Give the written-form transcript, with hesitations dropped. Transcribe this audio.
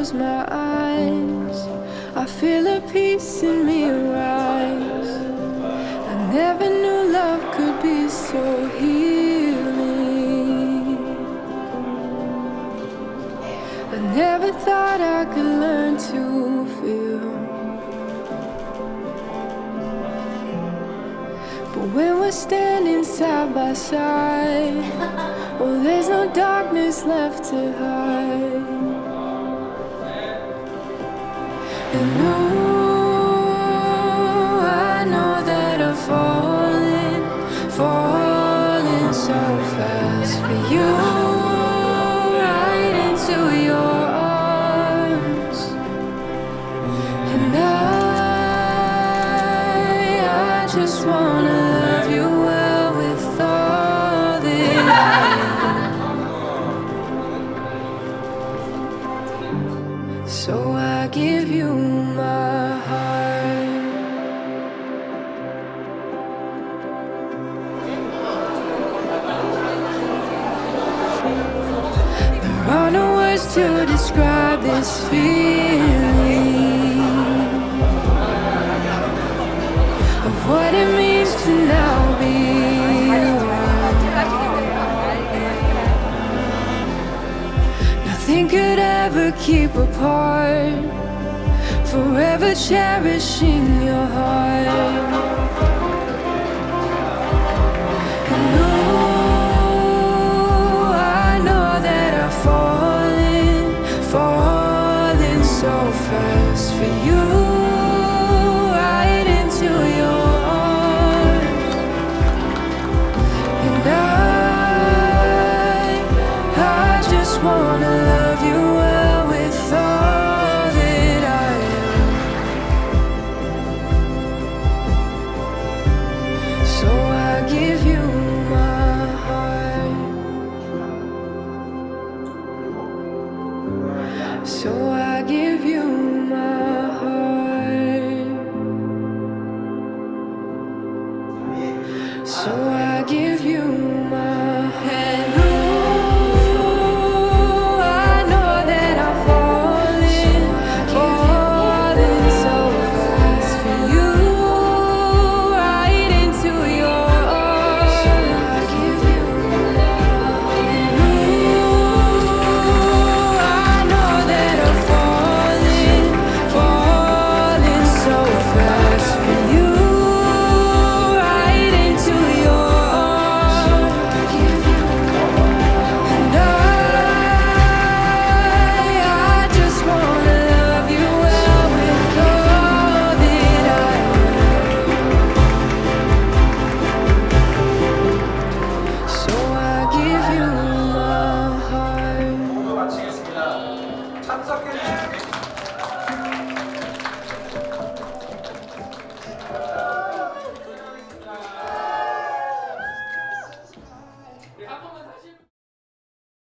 close my eyes, I feel a peace in me rise. I never knew love could be so healing. I never thought I could learn to feel. But when we're standing side by side, well, there's no darkness left to hide. And I know that I'm falling so fast for you, right into your arms. And I just wanna love you well with all that I am. So I give you my heart. There are no words to describe this feeling of what it means to now be one. Nothing could ever keep apart, forever cherishing your heart. And I know that I'm falling so fast for you, right into your arms. And I just wanna love you well with all that I am. So I give you my heart. So I give you my heart. So I give you my head. Ooh, I know that I'm falling so fast for you, right into your arms. So I give you love. Ooh, I know that I'm falling so fast for you, right into your arms. So I give you and I just wanna love you well with all that I am. So I give you my heart. 모두 마치겠습니다. 참석해주신